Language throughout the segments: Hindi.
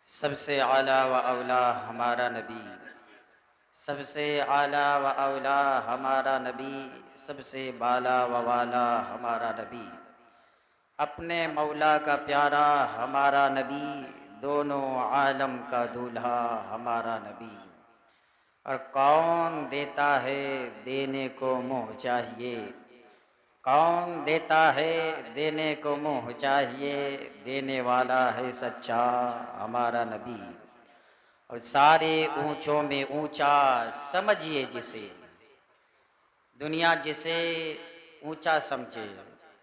सबसे आला व अवला हमारा नबी, सबसे आला व अवला हमारा नबी, सबसे बाला व वाला हमारा नबी, अपने मौला का प्यारा हमारा नबी, दोनों आलम का दूल्हा हमारा नबी। और कौन देता है देने को मुँह चाहिए, कौन देता है देने को मुँह चाहिए, देने वाला है सच्चा हमारा नबी। और सारे ऊंचों में ऊंचा समझिए जिसे, दुनिया जिसे ऊंचा समझे,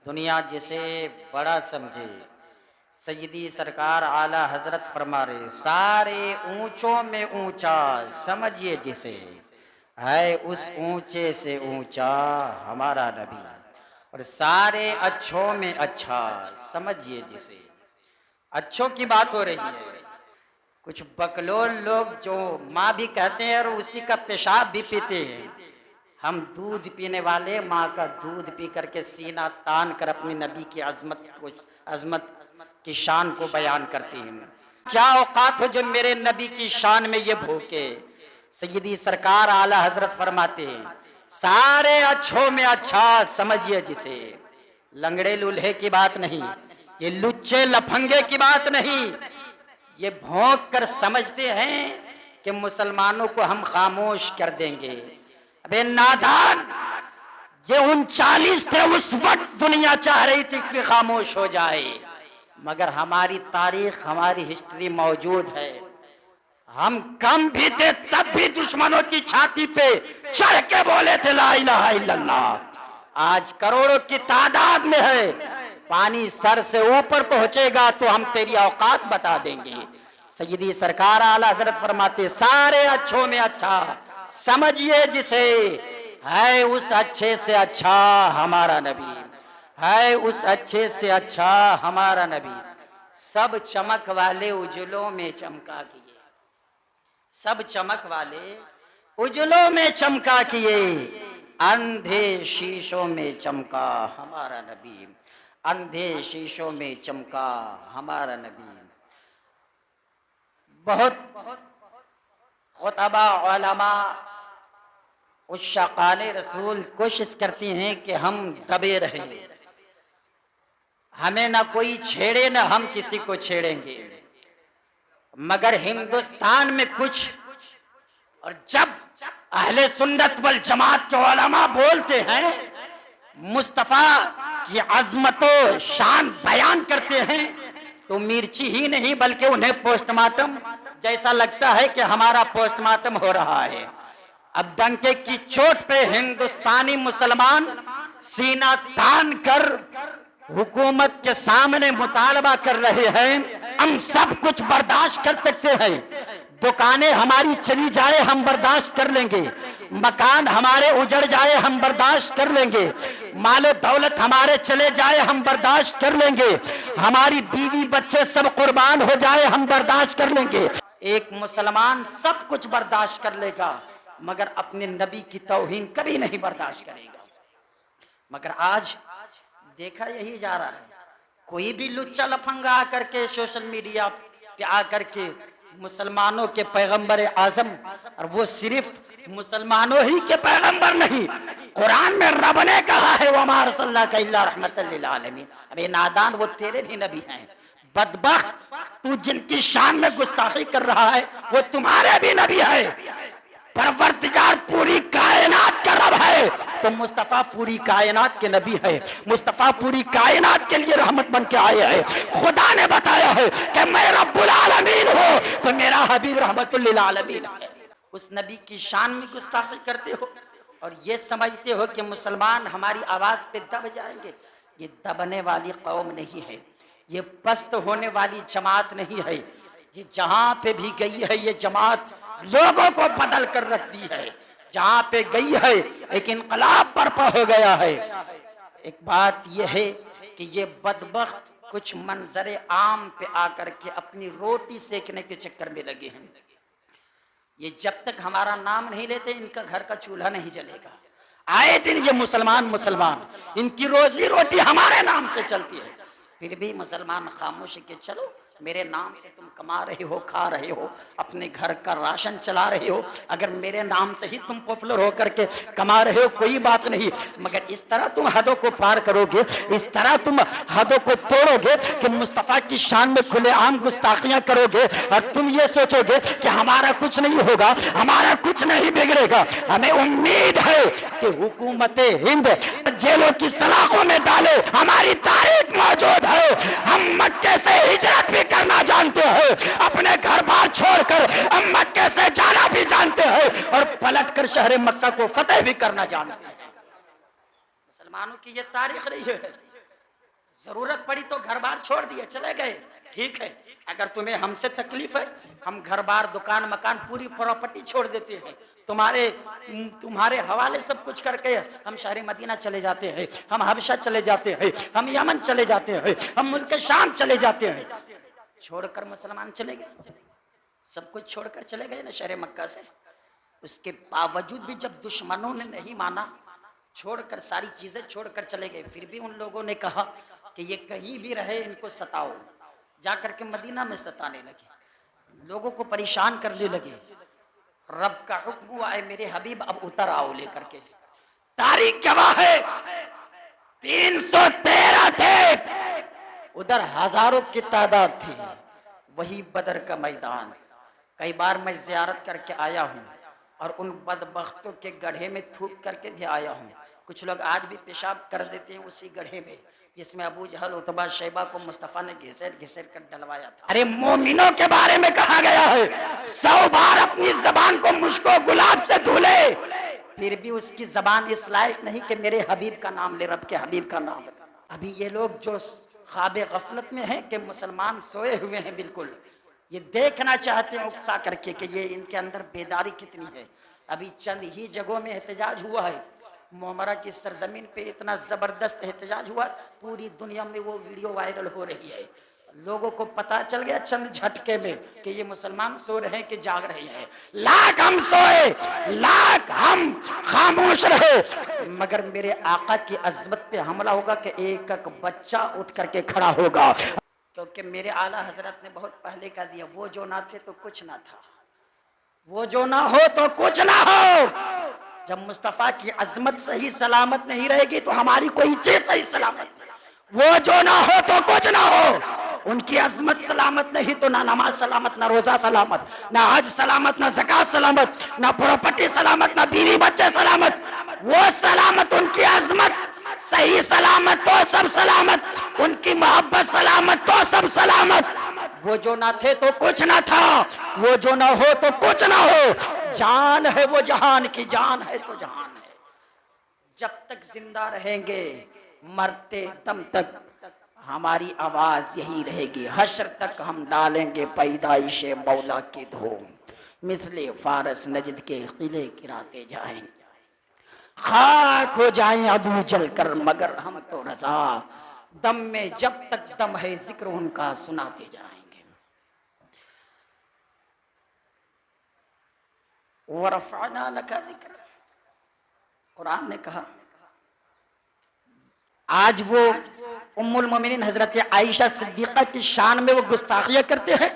दुनिया जिसे बड़ा समझे, सैयदी सरकार आला हजरत फरमा रहे सारे ऊंचों में ऊंचा समझिए जिसे, है उस ऊंचे से ऊंचा हमारा नबी। और सारे अच्छों में अच्छा समझिए जिसे, अच्छों की बात हो रही है। कुछ बकलोल लोग जो माँ भी कहते हैं और उसी का पेशाब भी पीते हैं। हम दूध पीने वाले माँ का दूध पी करके सीना तान कर अपनी नबी की अजमत की शान को बयान करते हैं। क्या औकात हो जो मेरे नबी की शान में ये भूखे। सैयदी सरकार आला हजरत फरमाते हैं सारे अच्छों में अच्छा समझिए जिसे। लंगड़े लूल्हे की बात नहीं, ये लुच्चे लफंगे की बात नहीं, ये भौंक कर समझते हैं कि मुसलमानों को हम खामोश कर देंगे। अबे नादान, ये 39 थे उस वक्त, दुनिया चाह रही थी कि खामोश हो जाए, मगर हमारी तारीख हमारी हिस्ट्री मौजूद है। हम कम भी थे तब भी दुश्मनों की छाती पे चढ़ के बोले थे ला इलाहा इल्लल्लाह। आज करोड़ों की तादाद में है, पानी सर से ऊपर पहुंचेगा तो हम तेरी औकात बता देंगे। सैयदी सरकार आला हजरत फरमाते सारे अच्छों में अच्छा समझिए जिसे, है उस अच्छे से अच्छा हमारा नबी, है उस अच्छे से अच्छा हमारा नबी। सब चमक वाले उजलों में चमका किए, सब चमक वाले उजलों में चमका किए, अंधे शीशों में चमका हमारा नबी, अंधे शीशों में चमका हमारा नबी। बहुत खुतबा उलमा उश्शाक़ाने रसूल कोशिश करती हैं कि हम दबे रहें, हमें ना कोई छेड़े ना हम किसी को छेड़ेंगे। मगर हिंदुस्तान में कुछ, और जब अहले सुन्नत वल जमात के उलमा बोलते हैं, मुस्तफ़ा की अज़मतो शान बयान करते हैं, तो मिर्ची ही नहीं बल्कि उन्हें पोस्टमार्टम जैसा लगता है कि हमारा पोस्टमार्टम हो रहा है। अब डंके की चोट पे हिंदुस्तानी मुसलमान सीना तान कर हुकूमत के सामने मुतालबा कर रहे हैं, हम सब कुछ बर्दाश्त कर सकते हैं। दुकानें हमारी चली जाए हम बर्दाश्त कर लेंगे, मकान हमारे उजड़ जाए हम बर्दाश्त कर लेंगे, माल दौलत हमारे चले जाए हम बर्दाश्त कर लेंगे, हमारी बीवी बच्चे सब कुर्बान हो जाए हम बर्दाश्त कर लेंगे। एक मुसलमान सब कुछ बर्दाश्त कर लेगा मगर अपने नबी की तौहीन कभी नहीं बर्दाश्त करेगा। मगर आज देखा यही जा रहा है, कोई भी लुच्चा लफंगा आकर के सोशल मीडिया पे आकर के मुसलमानों के पैगंबर आजम, और वो सिर्फ मुसलमानों ही के पैगंबर नहीं, कुरान में रब ने कहा है वमा अरसलनाका इल्ला रहमतल लिल आलमीन। अबे नादान, वो तेरे भी नबी हैं। बदबख्त, तू जिनकी शान में गुस्ताखी कर रहा है वो तुम्हारे भी नबी है। परवरदिगार पूरी कायनात का रब है तो मुस्तफ़ा पूरी कायनात के नबी है, मुस्तफ़ा पूरी कायनात के लिए रहमत बन के आए हैं। खुदा ने बताया है कि मैं रब्बुल आलमीन हूँ तो मेरा हबीब रहमतुल लिल आलमीन है। उस नबी की शान में गुस्ताखी करते हो और ये समझते हो कि मुसलमान हमारी आवाज़ पे दब जाएंगे। ये दबने वाली कौम नहीं है, ये पस्त होने वाली जमात नहीं है। ये जहाँ पे भी गई है ये जमात लोगों को बदल कर रख दी है, जहां पे गई है एक इनकलाब बर्पा हो गया है। एक बात यह है कि ये बदबख्त कुछ मंजरे आम पे आकर के अपनी रोटी सेकने के चक्कर में लगे हैं। ये जब तक हमारा नाम नहीं लेते इनका घर का चूल्हा नहीं जलेगा। आए दिन ये मुसलमान मुसलमान, इनकी रोजी रोटी हमारे नाम से चलती है, फिर भी मुसलमान खामोश के चलो मेरे नाम से तुम कमा रहे हो, खा रहे हो, अपने घर का राशन चला रहे हो, अगर मेरे नाम से ही तुम पॉपुलर हो करके कमा रहे हो कोई बात नहीं, मगर इस तरह तुम हदों को पार करोगे, इस तरह तुम हदों को तोड़ोगे कि मुस्तफा की शान में खुलेआम गुस्ताखियां करोगे और तुम ये सोचोगे कि हमारा कुछ नहीं होगा, हमारा कुछ नहीं बिगड़ेगा। हमें उम्मीद है कि हुकूमत हिंद जेलों की सलाखों में डाले, हमारी तारीख मौजूद है, हम मक्के से हिजरत भी करना जानते हैं, अपने घर बार छोड़कर हम मक्के से जाना भी जानते हैं और पलटकर शहर मक्का को फतेह भी करना जानते हैं। मुसलमानों की ये तारीख रही है। जरूरत पड़ी तो घर बार छोड़ दिए, चले गए, ठीक है। अगर तुम्हें हमसे तकलीफ है, हम घर बार, दुकान, मकान, पूरी प्रॉपर्टी छोड़ देते हैं, तुम्हारे हवाले सब कुछ करके हम शहर मदीना चले जाते हैं, हम हबशा चले जाते हैं, हम यमन चले जाते हैं, हम मुल्क शाम चले जाते हैं। छोड़कर मुसलमान चले गए, सब कुछ छोड़कर चले गए ना शहर मक्का से। उसके बावजूद भी जब दुश्मनों ने नहीं माना, छोड़कर सारी चीजें छोड़कर चले गए, फिर भी उन लोगों ने कहा कि ये कहीं भी रहे, इनको सताओ। जाकर के मदीना में सताने लगे, लोगों को परेशान करने लगे। रब का हुक्म हुआ है, मेरे हबीब अब उतर आओ लेकर के। तारीख गवाह है 313 थे, उधर हजारों की तादाद थी। वही बदर का मैदान, कई बार मैं जियारत करके आया हूँ और उन बदबख्तों के गड्ढे में थूक करके भी आया हूँ। कुछ लोग आज भी पेशाब कर देते हैं उसी गड्ढे में जिसमें अबू जहल, उतबा, शैबा को मुस्तफा ने घिसेर घिसेर कर डलवाया था। अरे मोमिनों के बारे में कहा गया है 100 बार अपनी जबान को मुश्को गुलाब से धुले, फिर भी उसकी जबान इस लायक नहीं कि मेरे हबीब का नाम ले, रब के हबीब का नाम। अभी ये लोग जो ख्वाब गफलत में हैं कि मुसलमान सोए हुए हैं, बिल्कुल ये देखना चाहते हैं उकसा करके कि ये इनके अंदर बेदारी कितनी है। अभी चंद ही जगहों में एहतजाज हुआ है, मोमरा की सरजमीन पे इतना जबरदस्त एहतजाज हुआ, पूरी दुनिया में वो वीडियो वायरल हो रही है। लोगों को पता चल गया चंद झटके में कि ये मुसलमान सो रहे हैं कि जाग रहे हैं। लाख हम सोए, लाख हम खामोश रहे, मगर मेरे आका की अजमत पे हमला होगा कि एक एक बच्चा उठ करके खड़ा होगा, क्योंकि मेरे आला हजरत ने बहुत पहले कह दिया, वो जो ना थे तो कुछ ना था, वो जो ना हो तो कुछ ना हो। जब मुस्तफा की अजमत सही सलामत नहीं रहेगी तो हमारी कोई चीज सही सलामत नहीं। वो जो ना हो तो कुछ ना हो, उनकी अजमत सलामत नहीं तो ना नमाज सलामत, ना रोजा सलामत, ना हज सलामत, ना ज़कात सलामत, ना प्रॉपर्टी सलामत, ना बीवी बच्चे सलामत। वो सलामत, उनकी अजमत सही सलामत तो सब सलामत, उनकी मोहब्बत सलामत तो सब सलामत। वो जो ना थे तो कुछ ना था, वो जो ना हो तो कुछ ना हो। जान है वो जहान की, जान है तो जहान है। जब तक जिंदा रहेंगे, मरते दम तक हमारी आवाज यही रहेगी। हश्र तक हम डालेंगे पैदाइश मौला की धूम, मिसले फारस नजद के किले गिराते जाएंगे। खाक हो जाएं अबू जलकर मगर हम तो रजा, दम में जब तक दम है जिक्र उनका सुनाते जाएंगे। वरफ़अना लका ज़िक्र, कुरान ने कहा। आज वो उम्मुल मोमिनीन हजरत आयशा सिद्दीक़ा की शान में वो गुस्ताखियां करते हैं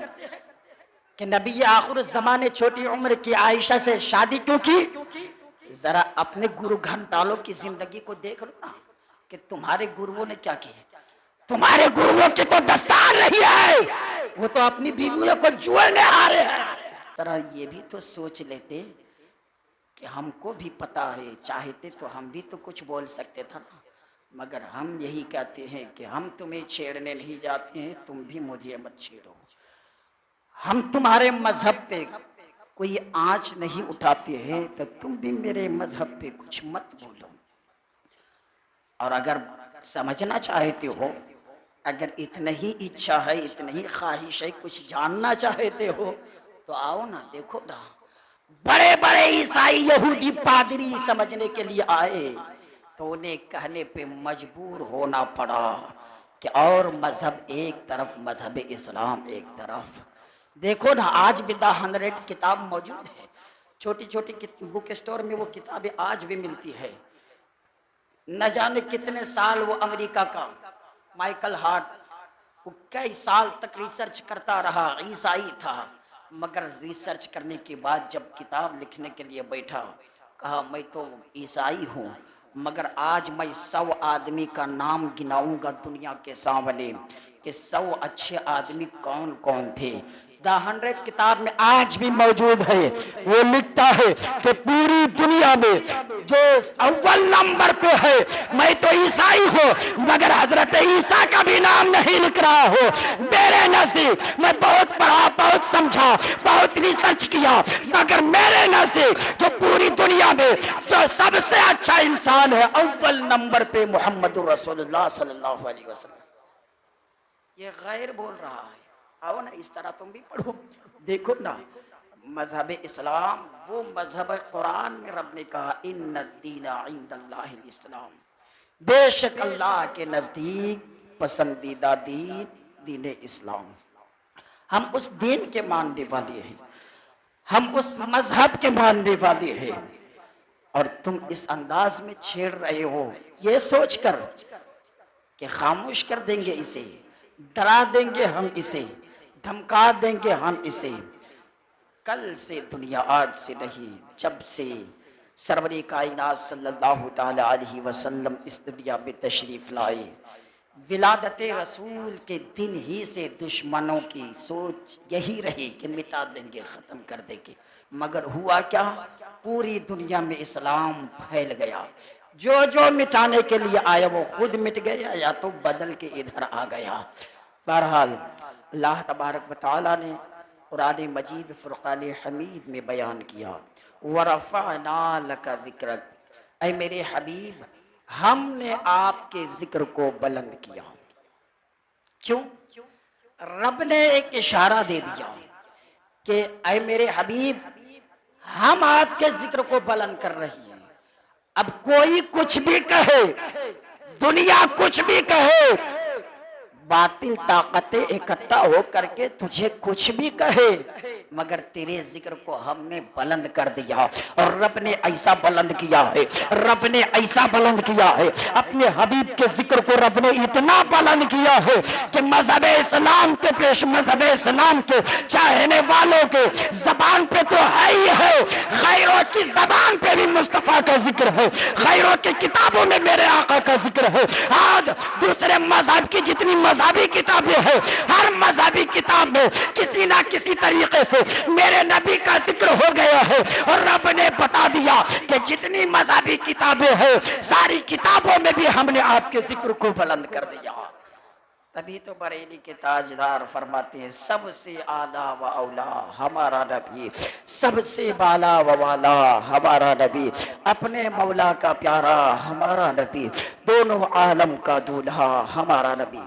कि नबी आखिर ज़माने छोटी उम्र की आयशा से शादी क्यों की। जरा अपने गुरु घंटालों की जिंदगी को देख लो ना कि तुम्हारे गुरुओं ने क्या किया। तुम्हारे गुरुओं की तो दस्तार नहीं है, वो तो अपनी बीवियों को जुए में हारे हैं। जरा ये भी तो सोच लेते कि हमको भी पता है, चाहते तो हम भी तो कुछ बोल सकते था ना, मगर हम यही कहते हैं कि हम तुम्हें छेड़ने नहीं जाते हैं, तुम भी मुझे मत छेड़ो। हम तुम्हारे मजहब पे कोई आंच नहीं उठाते हैं तो तुम भी मेरे मजहब पे कुछ मत बोलो। और अगर समझना चाहते हो, अगर इतनी ही इच्छा है, इतनी ही ख्वाहिश है, कुछ जानना चाहते हो तो आओ ना, देखो ना, बड़े बड़े ईसाई यहूदी पादरी समझने के लिए आए तो उन्हें कहने पे मजबूर होना पड़ा कि और मजहब एक तरफ, मजहब इस्लाम एक तरफ। देखो ना, आज भी द 100 किताब मौजूद है, छोटी छोटी बुक स्टोर में वो किताबें आज भी मिलती है। न जाने कितने साल वो अमेरिका का माइकल हार्ट वो कई साल तक रिसर्च करता रहा, ईसाई था, मगर रिसर्च करने के बाद जब किताब लिखने के लिए बैठा, कहा मैं तो ईसाई हूँ, मगर आज मैं 100 आदमी का नाम गिनाऊंगा दुनिया के सामने कि 100 अच्छे आदमी कौन कौन थे। द 100 किताब में आज भी मौजूद है। वो लिखता है कि पूरी दुनिया में जो अव्वल नंबर पे है, मैं तो ईसाई हूँ मगर हजरत ईसा का भी नाम नहीं लिख रहा हूँ। मेरे नजदीक, मैं बहुत पढ़ा, बहुत समझा, बहुत रिसर्च किया, मगर मेरे नजदीक जो पूरी दुनिया में जो सबसे अच्छा इंसान है, अव्वल नंबर पे मोहम्मद रसूलुल्लाह सल्लल्लाहु अलैहि वसल्लम। ये गैर बोल रहा है। आओ ना, इस तरह तुम भी पढ़ो, देखो ना। मजहब इस्लाम वो मजहब, कुरान में रब ने कहा इन्ना दीना इंदल्लाहिल इस्लाम, बेशक अल्लाह के नजदीक पसंदीदा दीन दीन इस्लाम। हम उस दीन के मानने वाले हैं, हम उस मजहब के मानने वाले हैं, और तुम इस अंदाज में छेड़ रहे हो ये सोचकर कि खामोश कर देंगे इसे, डरा देंगे हम इसे, धमका देंगे हम इसे। कल से दुनिया, आज से नहीं, जब से सरवरे कायनात सल्लल्लाहु ताला अलैहि वसल्लम इस दुनिया में तशरीफ लाए, विलादत रसूल के दिन ही से दुश्मनों की सोच यही रही कि मिटा देंगे, ख़त्म कर देंगे। मगर हुआ क्या? पूरी दुनिया में इस्लाम फैल गया। जो जो मिटाने के लिए आया वो खुद मिट गया या तो बदल के इधर आ गया। बहरहाल अल्लाह तबारक व तआला ने कुरान मजीद फुरक़ान हमीद में बयान किया, वरफ़अना लका ज़िक्रक, ऐ मेरे हबीब हमने आपके जिक्र को बुलंद किया। क्यों? रब ने एक इशारा दे दिया कि ऐ मेरे हबीब हम आपके जिक्र को बुलंद कर रही हैं। अब कोई कुछ भी कहे, दुनिया कुछ भी कहे, बातिल ताकतें इकट्ठा हो करके तुझे कुछ भी कहे, मगर तेरे जिक्र को हमने बुलंद कर दिया। और रब ने ऐसा बुलंद किया है, रब ने ऐसा बुलंद किया है, अपने हबीब के जिक्र को रब ने इतना बुलंद किया है कि मजहब इस्लाम के पेश, मजहब इस्लाम के चाहने वालों के जबान पे तो है ही है, खैरों की जबान पे भी मुस्तफा का जिक्र है, खैरों की किताबों में मेरे आका का जिक्र है। आज दूसरे मजहब की जितनी मजहबी किताबें हैं, हर मजहबी किताब में किसी ना किसी तरीके से मेरे नबी का जिक्र हो गया है। और रब ने बता दिया कि जितनी मजहबी किताबें हैं, सारी किताबों में भी हमने आपके जिक्र को बुलंद कर दिया। तभी तो बरेली के ताजदार फरमाते हैं, सबसे आला व औला हमारा नबी, सबसे बाला व वाला हमारा नबी, अपने मौला का प्यारा हमारा नबी, दोनों आलम का दूल्हा हमारा नबी।